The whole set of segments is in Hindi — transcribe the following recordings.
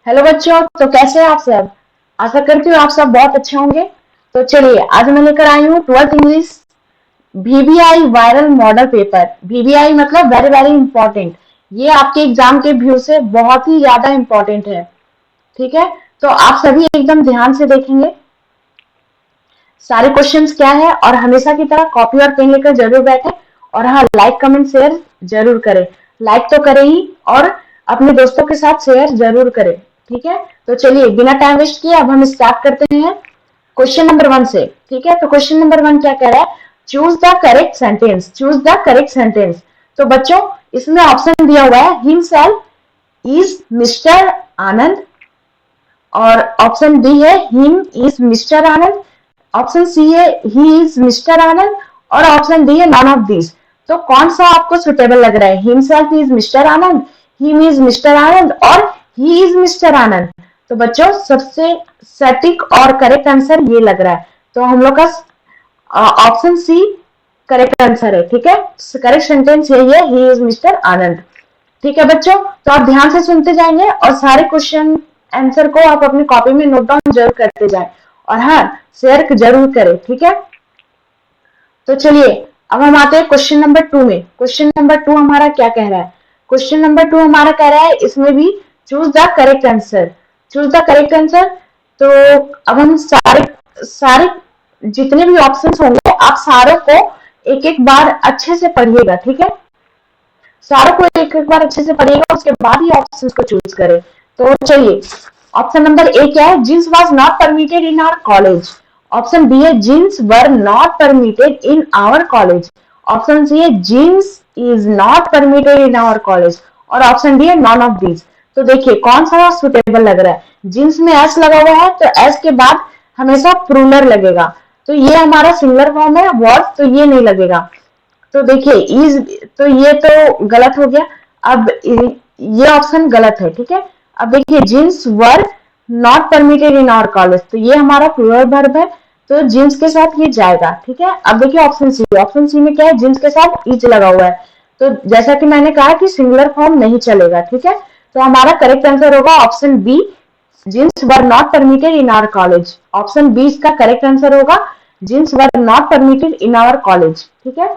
हेलो बच्चों, तो कैसे हैं आप सब। आशा करती हूँ आप सब बहुत अच्छे होंगे। तो चलिए, आज मैं लेकर आई हूँ 12th English VBI viral model paper. VBI मतलब वेरी वेरी इंपॉर्टेंट। ये आपके एग्जाम के व्यू से बहुत ही ज्यादा इंपॉर्टेंट है। ठीक है, तो आप सभी एकदम ध्यान से देखेंगे सारे क्वेश्चंस क्या है, और हमेशा की तरह कॉपी और पेन लेकर जरूर बैठे। और हाँ, लाइक कमेंट शेयर जरूर करें। लाइक तो करें ही, और अपने दोस्तों के साथ शेयर जरूर करें। ठीक है, तो चलिए बिना टाइम वेस्ट किए अब हम स्टार्ट करते हैं क्वेश्चन नंबर 1 से। ठीक है, तो क्वेश्चन नंबर 1 क्या कह रहा है, choose the correct sentence. Choose the correct sentence. तो बच्चों, इसमें ऑप्शन दिया हुआ है, हिमसेल्फ इज मिस्टर आनंद, और ऑप्शन डी है him is mister Anand, option C है ही इज मिस्टर आनंद, और ऑप्शन डी है नॉन ऑफ दिस। तो कौन सा आपको सुटेबल लग रहा है, himself is mister Anand, him is mister Anand, और ही इज मिस्टर आनंद। तो बच्चों, सबसे सटीक और करेक्ट आंसर ये लग रहा है। तो हम लोग का ऑप्शन सी करेक्ट आंसर है। ठीक है, करेक्ट सेंटेंस यही है, ही इज मिस्टर आनंद। ठीक है बच्चों, तो आप ध्यान से सुनते जाएंगे और सारे क्वेश्चन आंसर को आप अपनी कॉपी में नोट डाउन जरूर करते जाएं, और हाँ, शेयर जरूर करें। ठीक है, तो चलिए अब हम आते हैं क्वेश्चन नंबर 2 में। क्वेश्चन नंबर 2 हमारा क्या कह रहा है, क्वेश्चन नंबर 2 हमारा कह रहा है, इसमें भी choose the correct answer. Choose the correct answer. तो अब हम सारे सारे जितने भी ऑप्शंस होंगे, आप सारों को एक एक बार अच्छे से पढ़िएगा। ठीक है, सारों को एक एक बार अच्छे से पढ़िएगा, उसके बाद ही ऑप्शन को चूज करें। तो चलिए, ऑप्शन नंबर ए क्या है, jeans was not permitted in our college. Option B है, jeans were not permitted in our college. Option C है, jeans is not permitted in our college, और ऑप्शन डी है नॉन ऑफ दीज। तो देखिए कौन सा सुटेबल लग रहा है। जींस में एस लगा हुआ है, तो एस के बाद हमेशा प्लूरल लगेगा। तो ये हमारा सिंगुलर फॉर्म है वर्ड, तो ये नहीं लगेगा। तो देखिए इज, तो ये तो गलत हो गया। अब ये ऑप्शन गलत है। ठीक है, अब देखिए, jeans were not permitted in our college, तो ये हमारा प्लूरल वर्ब है, तो जींस के साथ ये जाएगा। ठीक है, अब देखिए ऑप्शन सी। ऑप्शन सी में क्या है, जींस के साथ इज लगा हुआ है, तो जैसा कि मैंने कहा कि सिंगुलर फॉर्म नहीं चलेगा। ठीक है, तो हमारा करेक्ट आंसर होगा option B, jeans were not permitted in our college. Option B इसका करेक्ट आंसर होगा, jeans were not permitted in our college. ठीक है,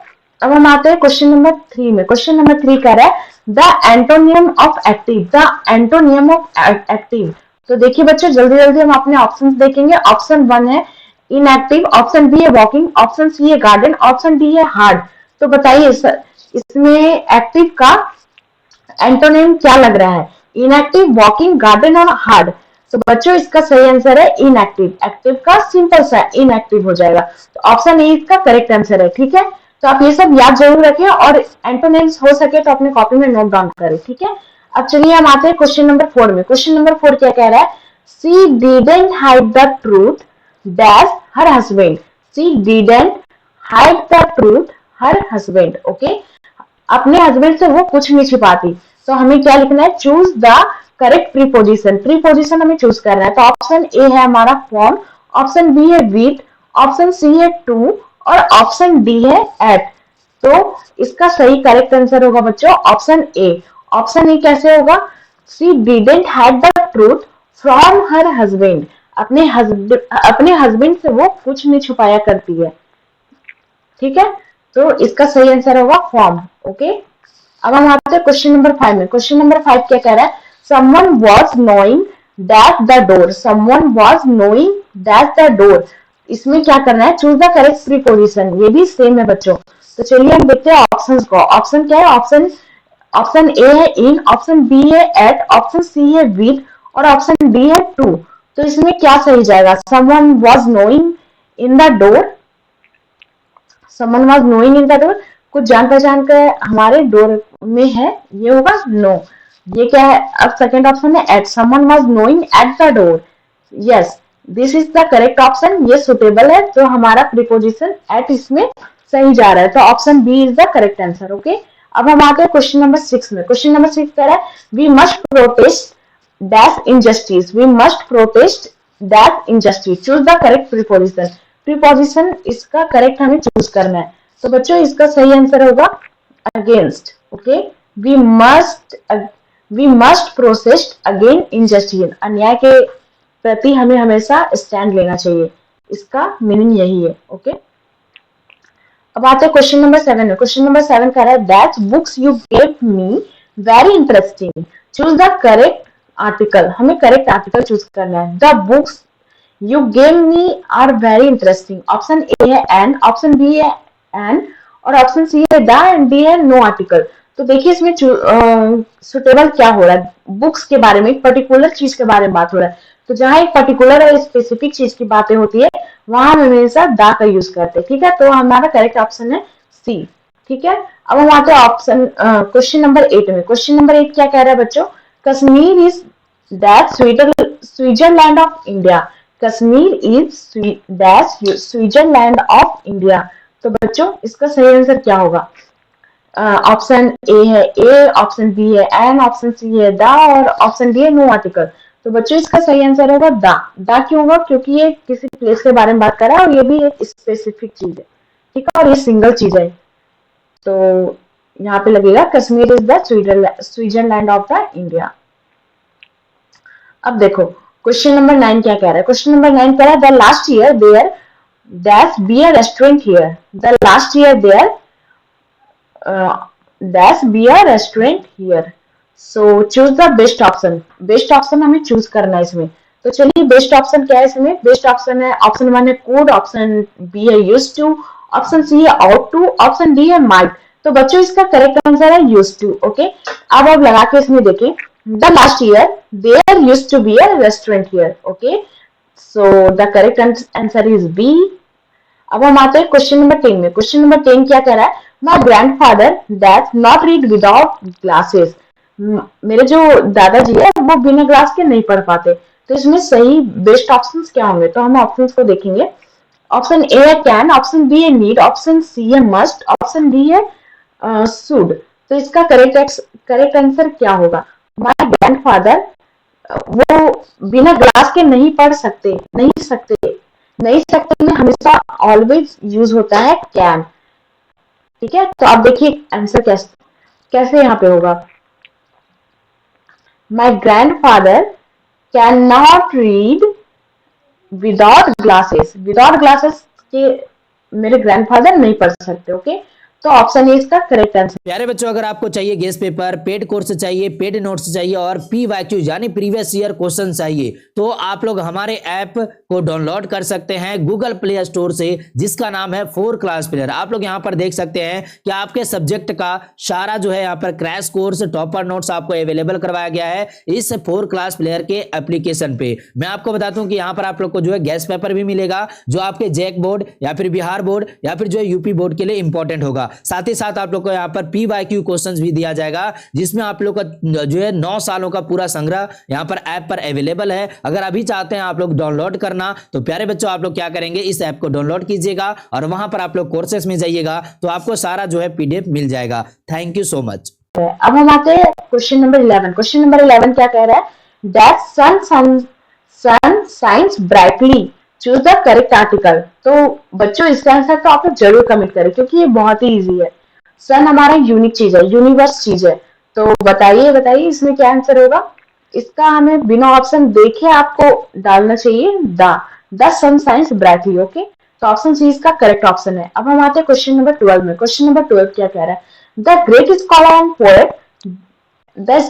अब हम आते हैं क्वेश्चन नंबर 3 में। क्वेश्चन नंबर 3 कह रहा है, the antonym of active. The antonym of active. तो देखिए बच्चों, जल्दी जल्दी हम अपने ऑप्शंस देखेंगे। ऑप्शन 1 है इनएक्टिव, ऑप्शन बी है वॉकिंग, ऑप्शन सी है गार्डन, ऑप्शन डी है हार्ड। तो बताइए इसमें एक्टिव का एंटोनिम क्या लग रहा है, इनएक्टिव, वॉकिंग, गार्डन और हार्ड। तो बच्चों, इसका सही आंसर है इनएक्टिव। एक्टिव का सिंपल सा इनएक्टिव हो जाएगा, तो ऑप्शन ए इसका करेक्ट आंसर है। ठीक है, तो आप ये सब याद जरूर रखें, और एंटोनिम्स हो सके तो अपनी कॉपी में नोट डाउन करें। ठीक है, अब चलिए हम आते हैं क्वेश्चन नंबर 4 में। क्वेश्चन नंबर 4 क्या कह रहा है, सी didn't hide the truth dash her husband. C didn't hide the truth her husband. Okay, अपने हस्बैंड से वो कुछ नहीं छिपाती। तो हमें क्या लिखना है, choose the correct preposition. Preposition हमें चूज करना है। तो ऑप्शन ए है हमारा फॉर्म, ऑप्शन बी है विथ, ऑप्शन सी है टू, और ऑप्शन डी है एट। तो इसका सही करेक्ट आंसर होगा बच्चों ऑप्शन ए। ऑप्शन ए कैसे होगा, सी didn't hide the truth from her husband. अपने हस्बैंड से वो कुछ नहीं छुपाया करती है। ठीक है, तो इसका सही आंसर होगा फॉर्म। ओके, अब हम आते हैं क्वेश्चन नंबर 5 में। क्वेश्चन नंबर 5 क्या कह रहा है, someone was knowing that the door. Someone was knowing that the door. इसमें क्या करना है, चूज द करेक्ट प्रीपोजिशन। ये भी सेम है बच्चों। तो चलिए हम देखते हैं ऑप्शंस को। ऑप्शन क्या है, ऑप्शन ए है इन, ऑप्शन बी है एट, ऑप्शन सी है विद, और ऑप्शन डी है टू। तो इसमें क्या सही जाएगा, someone was knowing in the door, someone was knowing in the door, कुछ जान पहचान का हमारे डोर में है, ये होगा नो। ये क्या है, अब सेकंड ऑप्शन है at, someone was knowing at the door. Yes, this is the correct option, ये सुटेबल है। तो हमारा प्रीपोजिशन एट इसमें सही जा रहा है, तो option B is the correct answer. Okay, अब हम आते हैं क्वेश्चन नंबर 6 में। क्वेश्चन नंबर 6 कह रहा है, we must protest that injustice. We must protest that injustice. Choose the correct preposition. Preposition इसका करेक्ट हमें चूज करना है। तो बच्चों, इसका सही आंसर होगा against. Okay, we must we must processed again injustice, अन्याय के प्रति हमें हमेशा स्टैंड लेना चाहिए, इसका मीनिंग यही है। ओके, अब आते हैं क्वेश्चन नंबर 7 में। क्वेश्चन नंबर 7 कह रहा है that books you gave me very interesting, choose the correct article, हमें करेक्ट आर्टिकल चूज करना है। The books you gave me are very interesting, option A है एंड, ऑप्शन बी है एंड, और ऑप्शन सी है द, एंड डी है नो आर्टिकल। तो देखिए इसमें सुटेबल क्या हो रहा है, बुक्स के बारे में, एक पर्टिकुलर चीज के बारे में बात हो रहा है। तो जहां एक पर्टिकुलर और स्पेसिफिक चीज की बातें होती है वहां हम हमेशा द का यूज करते हैं। ठीक है, तो हमारा करेक्ट ऑप्शन है सी। ठीक है, अब हम आते हैं ऑप्शन क्वेश्चन नंबर 8 में। क्वेश्चन नंबर 8 क्या कह रहा है बच्चों, Kashmir is that Switzerland of India, Kashmir is that Switzerland of India. तो बच्चों इसका सही आंसर क्या होगा, ऑप्शन ए है ए, ऑप्शन बी है एन, ऑप्शन सी है द, और ऑप्शन डी है नो आर्टिकल। तो बच्चों इसका सही आंसर होगा द। द क्यों होगा, क्योंकि ये किसी प्लेस के बारे में बात कर रहा है और ये भी एक स्पेसिफिक चीज है। ठीक है, और ये सिंगल चीज है, तो यहाँ पे लगेगा Kashmir is the Switzerland of the India. अब देखो क्वेश्चन नंबर 9 क्या कह रहा है। क्वेश्चन नंबर 9 कह रहा है the last year there that be a restaurant here, the last year there dash be a restaurant here. So choose the best option. Best option हमें चूज करना है इसमें। तो चलिए बेस्ट ऑप्शन क्या है इसमें, बेस्ट ऑप्शन है ऑप्शन 1 है could, ऑप्शन बी है used to, ऑप्शन सी है ought to, ऑप्शन डी है might। तो बच्चों इसका करेक्ट आंसर है used to। ओके, अब आप लगा के इसमें देखें the last year there used to be a restaurant here. Okay, so the correct answer is B। अब हम आते हैं क्वेश्चन नंबर 10 में। क्वेश्चन नंबर 10 क्या कह रहा है, my grand father that not read without glasses, मेरे जो दादाजी है वो बिना ग्लास के नहीं पढ़ पाते। तो इसमें सही बेस्ट ऑप्शंस क्या होंगे, तो हम ऑप्शंस को देखेंगे। ऑप्शन ए है कैन, ऑप्शन बी है नीड, ऑप्शन सी है मस्ट, ऑप्शन डी है शुड। तो इसका करेक्ट आंसर क्या होगा, माई ग्रैंड फादर वो बिना ग्लास के नहीं पढ़ सकते, नहीं सकते में हमेशा ऑलवेज यूज होता है कैन। ठीक है, तो आप देखिए आंसर कैसे कैसे यहाँ पे होगा, my grand father can not read without glasses के मेरे ग्रैंडफादर नहीं पढ़ सकते। ओके, तो ऑप्शन ए इसका करेक्ट आंसर। प्यारे बच्चों, अगर आपको चाहिए गेस्ट पेपर, पेड कोर्स चाहिए, पेड नोट्स चाहिए और PYQ यानी प्रीवियस ईयर क्वेश्चन चाहिए, तो आप लोग हमारे ऐप को डाउनलोड कर सकते हैं गूगल प्ले स्टोर से, जिसका नाम है 4 क्लास प्लेयर। आप लोग यहां पर देख सकते हैं कि आपके सब्जेक्ट का सारा जो है यहाँ पर क्रैश कोर्स, टॉपर नोट्स आपको अवेलेबल करवाया गया है इस 4 क्लास प्लेयर के एप्लीकेशन पे। मैं आपको बता दूं कि यहाँ पर आप लोग को जो है गेस्ट पेपर भी मिलेगा, जो आपके जैक बोर्ड या फिर बिहार बोर्ड या फिर जो है यूपी बोर्ड के लिए इंपॉर्टेंट होगा। साथ ही साथ आप लोग को यहाँ पर PYQ क्वेश्चंस भी दिया जाएगा, जिसमें आप लोग का जो है 9 सालों का पूरा संग्रह यहाँ पर ऐप पर अवेलेबल है। अगर अभी चाहते हैं आप लोग डाउनलोड करना, तो प्यारे बच्चों आप लोग क्या करेंगे, इस ऐप को डाउनलोड कीजिएगा और वहां पर आप लोग कोर्सेस में जाइएगा, तो आपको सारा जो है PDF मिल जाएगा। Thank you so much. अब हम आते हैं क्वेश्चन नंबर 11। क्वेश्चन नंबर 11 क्या कह रहा है, that sun shines brightly, choose the correct article. तो बच्चों इसका आंसर तो आप लोग जरूर कमेंट करें, क्योंकि ये बहुत ही इजी है। सन हमारा यूनिक चीज है, यूनिवर्स चीज है। तो बताइए इसमें क्या आंसर होगा। इसका हमें बिना ऑप्शन देखे आपको डालना चाहिए the sun shines brightly. Okay, तो ऑप्शन सी इसका करेक्ट ऑप्शन है। अब हम आते हैं क्वेश्चन नंबर 12 में। क्वेश्चन नंबर 12 क्या कह रहा है, the great scholar and poet the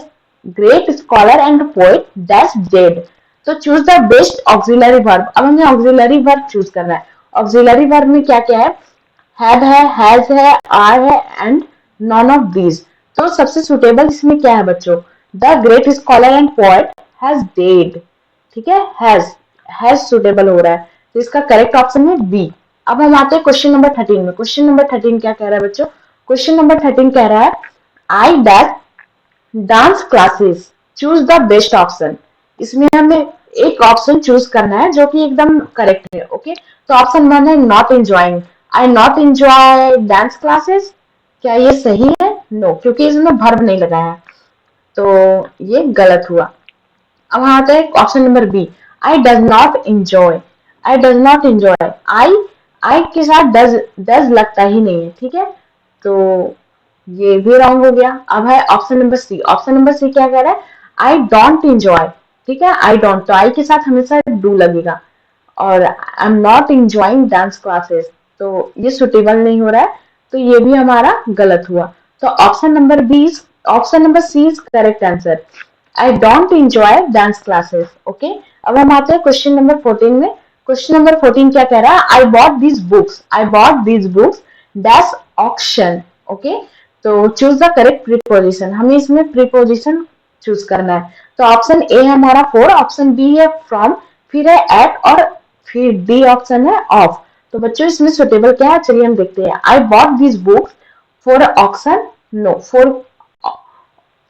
great scholar and poet that's dead. तो choose the best auxiliary verb. अब हमें ऑक्सिलरी वर्ब चूज करना है। ऑक्सिलरी वर्ब में क्या क्या है, हैड है, हैज है, आर है एंड नॉन ऑफ दीज। तो सबसे सुटेबल इसमें क्या है बच्चों, the great scholar and poet has dead. ठीक है, हैज सुटेबल हो रहा है, तो इसका करेक्ट ऑप्शन है बी। अब हम आते हैं क्वेश्चन नंबर 13 में। क्वेश्चन नंबर 13 क्या कह रहा है बच्चों, क्वेश्चन नंबर 13 कह रहा है I that dance classes, choose the best option. इसमें हमें एक ऑप्शन चूज करना है जो कि एकदम करेक्ट है। ओके, तो ऑप्शन 1 है not enjoying, I not enjoy dance classes. क्या ये सही है, नो, क्योंकि इसमें वर्ब नहीं लगाया है, तो ये गलत हुआ। अब आता है option number B, I does not enjoy. I does not enjoy, I के साथ डज लगता ही नहीं है। ठीक है, तो ये भी रॉन्ग हो गया। अब है option number C. Option number C क्या कह रहा है? I don't enjoy. ठीक है, आई डोंट, तो आई के साथ हमेशा डू लगेगा। और I am not enjoying dance classes, तो ये सुटेबल नहीं हो रहा है, तो ये भी हमारा गलत हुआ। तो option number C is correct answer. I don't enjoy dance classes. Okay, अब हम आते हैं क्वेश्चन नंबर 14 में। क्वेश्चन नंबर 14 क्या कह रहा है? आई bought these books dash auction. Okay, तो चूज द करेक्ट प्रीपोजिशन। हमें इसमें प्रीपोजिशन चूज करना है। तो ऑप्शन ए है हमारा फॉर, ऑप्शन बी है फ्रॉम, फिर है एट, और फिर डी ऑप्शन है ऑफ। तो बच्चों इसमें सुटेबल क्या है? चलिए हम देखते हैं। I bought this books for auction. No,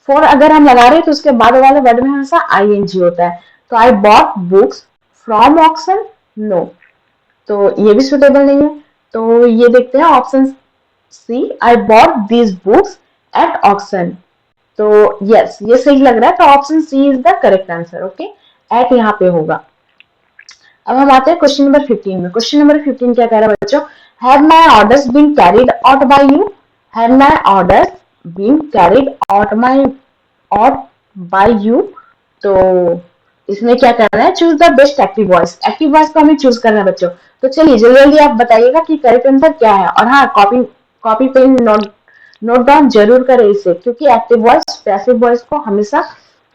for अगर हम लगा रहे हैं तो उसके बाद वाले वर्ड में हमेशा आईएनजी होता है। तो I bought books from auction. No, तो ये भी सुटेबल नहीं है। तो ये देखते हैं option C, I bought these books at auction. तो यस, ये सही लग रहा है, तो option C is the correct answer. Okay, at यहाँ पे होगा। अब हम आते हैं क्वेश्चन नंबर 15 में। क्वेश्चन नंबर 15 क्या कह रहा है बच्चों? Have my orders been carried out by you? Have my orders been carried out by you? तो इसमें क्या करना है? Choose the best active voice. Active voice को हमें चूज करना है बच्चों। तो चलिए जल्दी जल्दी आप बताइएगा कि करेक्ट आंसर क्या है। और हाँ, copy copy pen note down जरूर करें इसे, क्योंकि एक्टिव वॉइस पैसिव वॉइस को हमेशा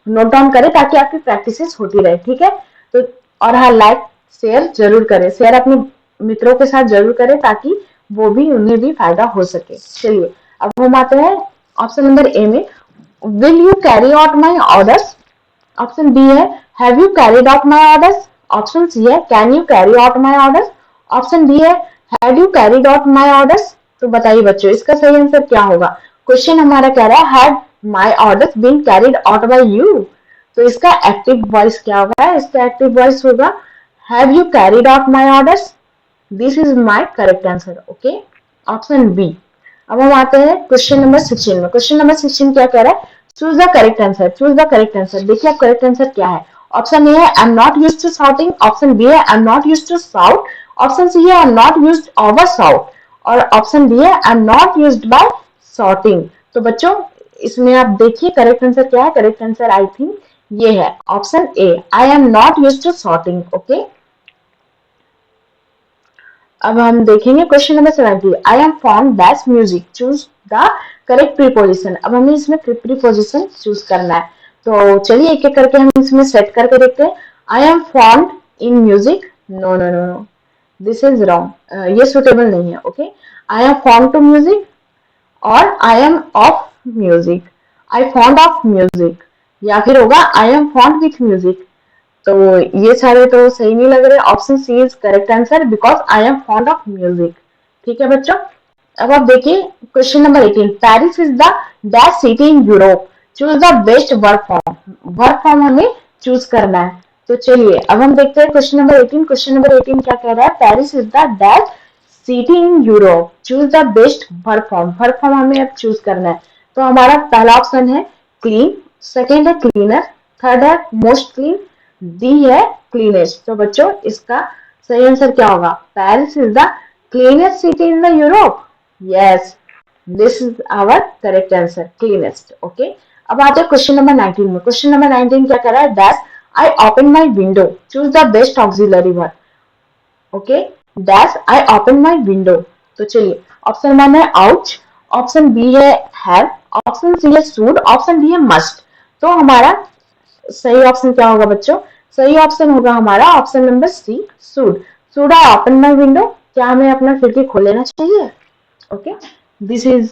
नोट डाउन करें ताकि आपकी प्रैक्टिस होती रहे। ठीक है, तो और हाँ, लाइक शेयर जरूर करें, शेयर अपने मित्रों के साथ जरूर करें ताकि वो भी, उन्हें भी फायदा हो सके। चलिए अब हम आते हैं ऑप्शन नंबर ए में। Will you carry out my orders? Option B है have you carried out my orders. Option C है can you carry out my orders. Option D है had you carried out my orders. तो बताइए बच्चों इसका सही आंसर क्या होगा? क्वेश्चन हमारा कह रहा है had my orders been carried out by you, तो इसका एक्टिव वॉइस क्या होगा? इसका एक्टिव वॉइस होगा have you carried out my orders. This is my correct answer. Okay, option B. अब हम आते हैं क्वेश्चन नंबर 16 में। क्वेश्चन नंबर 16 क्या कह रहा है? Choose the correct answer. Choose the correct answer. देखिए अब करेक्ट आंसर क्या है। ऑप्शन ए है I am not used to shouting. Option B है I am not used to shout. Option C है I am not used over shout. और ऑप्शन डी है I am not used by shouting. तो बच्चों इसमें आप देखिए करेक्ट आंसर क्या है। करेक्ट आंसर आई थिंक ये है option A, I am not used to shouting. Okay, अब हम देखेंगे question number 17। I am fond that music. Choose the correct preposition. अब हमें इसमें प्रीपोजिशन चूज करना है। तो चलिए एक एक करके हम इसमें सेट करके देखते हैं। I am fond in music. No no no no, this is wrong, ये सुटेबल नहीं है। Okay, I am fond to music और I am of music. I fond of music, या फिर होगा I am fond with music. तो ये सारे तो सही नहीं लग रहे। Option C is correct answer because I am fond of music. ठीक है बच्चों, अब आप देखिए question number 18। Paris is the dash city in Europe. Choose the best work form. Work form हमें चूज करना है। तो चलिए अब हम देखते हैं क्वेश्चन नंबर 18। क्वेश्चन नंबर 18 क्या कह रहा है? Paris is the dash city in Europe. Choose the best work form. Work form हमें अब चूज करना है। तो हमारा पहला ऑप्शन है क्लीन, सेकेंड है क्लीनर, थर्ड है मोस्ट क्लीन, डी है क्लीनेस्ट। तो बच्चों इसका सही आंसर क्या होगा? Paris is the cleanest city in the Europe. Yes, this is our correct answer, cleanest. Okay, अब आते हैं क्वेश्चन नंबर 19 में। क्वेश्चन नंबर 19 क्या कर रहा है? That I open my window. Choose the best auxiliary verb. Okay, dash I open my window. तो चलिए ऑप्शन 1 है आउच, ऑप्शन बी है हैव, ऑप्शन सी है शुड, ऑप्शन डी है मस्ट। तो हमारा सही ऑप्शन क्या होगा बच्चों? सही ऑप्शन होगा हमारा option number C, should. Should I open my window? क्या हमें अपना खिड़की खोल लेना चाहिए? Okay, this is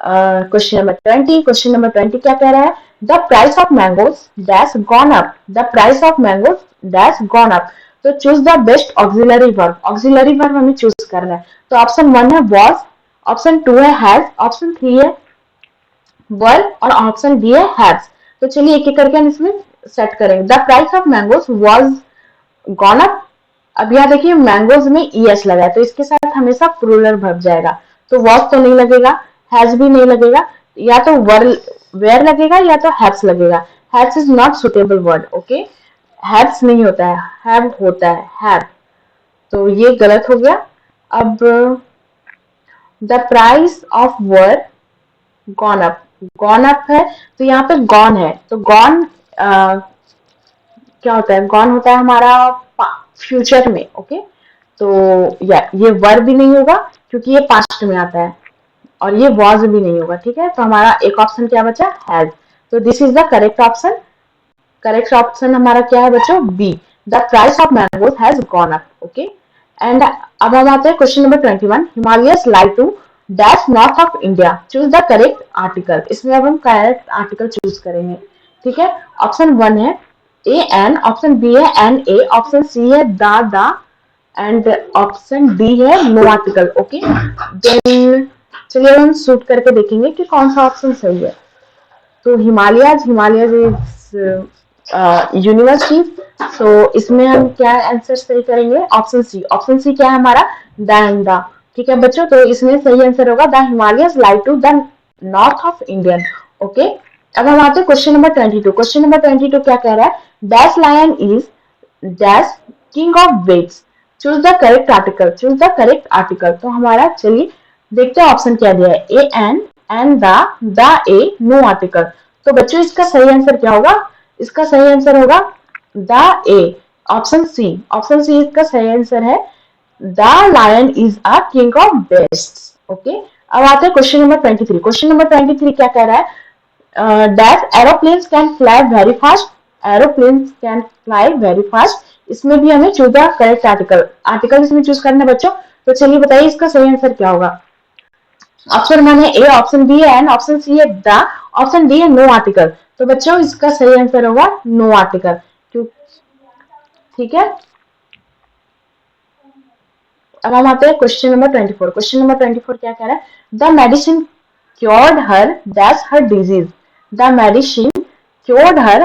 question number 20। Question number 20 क्या कह रहा है? The price of mangoes dash gone up. The price of mangoes dash gone up. तो choose the best auxiliary verb. Auxiliary verb हमें चूज करना है। तो ऑप्शन 1 है वॉज, ऑप्शन 2 है हैज, ऑप्शन 3 है वर, और ऑप्शन डी है हैज। तो चलिए एक एक करके हम इसमें सेट करेंगे। The price of mangoes was gone up. अब यहाँ देखिए मैंगोज में ईएस लगा है, तो इसके साथ हमेशा प्लूरल वर्ब जाएगा। तो वॉज तो नहीं लगेगा, हैज भी नहीं लगेगा, या तो वेयर लगेगा या तो हैव्स लगेगा। Haves is not suitable word. Okay, haves नहीं होता है, हैव होता है, हैव। तो ये गलत हो गया। अब the price of were gone up, gone up है तो यहाँ पे गॉन है, तो गॉन क्या होता है, गॉन होता है हमारा फ्यूचर में, ओके। तो या ये वर भी नहीं होगा क्योंकि ये पास्ट में आता है, और ये वॉज भी नहीं होगा, ठीक है। तो हमारा एक ऑप्शन क्या बचा, हैज। तो this is the correct option. Correct option हमारा क्या है बच्चों, B, the price of mangoes has gone up, okay. And अब हम आते हैं question number 21, Himalayas lie to dash north of India, choose the correct article. इसमें अब हम करेक्ट आर्टिकल चूज करेंगे, ठीक है। ऑप्शन 1 है ए एन, ऑप्शन बी है एन ए, ऑप्शन सी है द, एंड ऑप्शन डी है नो आर्टिकल, ओके। देन चलिए हम शूट करके देखेंगे कि कौन सा ऑप्शन सही है। तो हिमालयज इज यूनिवर्सिटी, तो इसमें हम क्या आंसर सही करेंगे, ऑप्शन सी। ऑप्शन सी क्या है हमारा, द, ठीक है बच्चों। तो इसमें सही आंसर होगा the Himalayas lie to the north of Indian, okay. अब हम आते हैं क्वेश्चन नंबर 22। क्वेश्चन नंबर 22 क्या कह रहा है, dash lion is dash king of beasts, choose the correct article, choose the correct article. तो हमारा चलिए देखते हैं ऑप्शन क्या दिया है, a an the a no article. तो बच्चों इसका सही आंसर क्या होगा, इसका सही आंसर होगा the a, option C. Option C इसका सही आंसर है, the lion is a king of beasts, okay. अब आते हैं क्वेश्चन नंबर 23। क्वेश्चन नंबर 23 क्या कह रहा है, that aeroplanes can fly very fast, aeroplanes can fly very fast. इसमें भी हमें choose the correct article, article इसमें चूज करना है बच्चों। तो चलिए बताइए इसका सही आंसर क्या होगा। ऑप्शन 1 है ए, ऑप्शन बी है एन, ऑप्शन सी है द, ऑप्शन डी है नो आर्टिकल। तो बच्चों इसका सही आंसर होगा नो आर्टिकल, ठीक है। अब हम आते हैं क्वेश्चन नंबर 24। क्वेश्चन नंबर 24 क्या कह रहा है, the medicine cured her dash her disease, the medicine cured her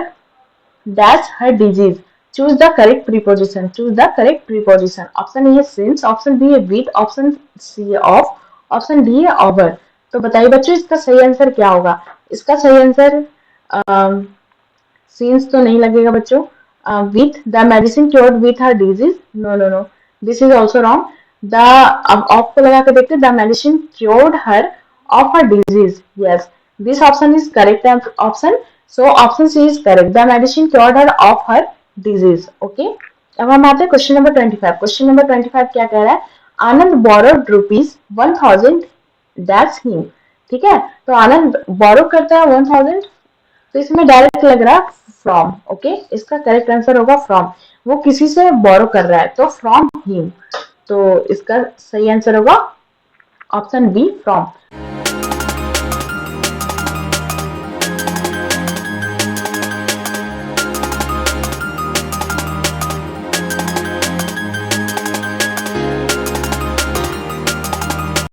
dash her disease, choose the correct preposition, choose the correct preposition. Option A है सिंस, ऑप्शन बी है विद, ऑप्शन सी है ऑफ, ऑप्शन डी है ओवर। तो बताइए बच्चों इसका सही आंसर क्या होगा। इसका सही आंसर सिंस तो नहीं लगेगा बच्चों, with the medicine cured with her disease, no no no, this is also wrong. The, अब ऑफ को लगा के देखते, the medicine cured her of her disease, yes, this option is correct option. So option C is correct, the medicine cured her of her disease, okay. अब हम आते हैं क्वेश्चन नंबर 25। क्वेश्चन नंबर 25 क्या कह रहा है, आनंद बोरोड रुपीज 1000 दैट्स हिम, ठीक है। तो आनंद बोरो करता है 1000, तो इसमें डायरेक्ट लग रहा है फ्रॉम, ओके। इसका करेक्ट आंसर होगा फ्रॉम, वो किसी से बोरो कर रहा है तो फ्रॉम हिम। तो इसका सही आंसर होगा ऑप्शन बी फ्रॉम।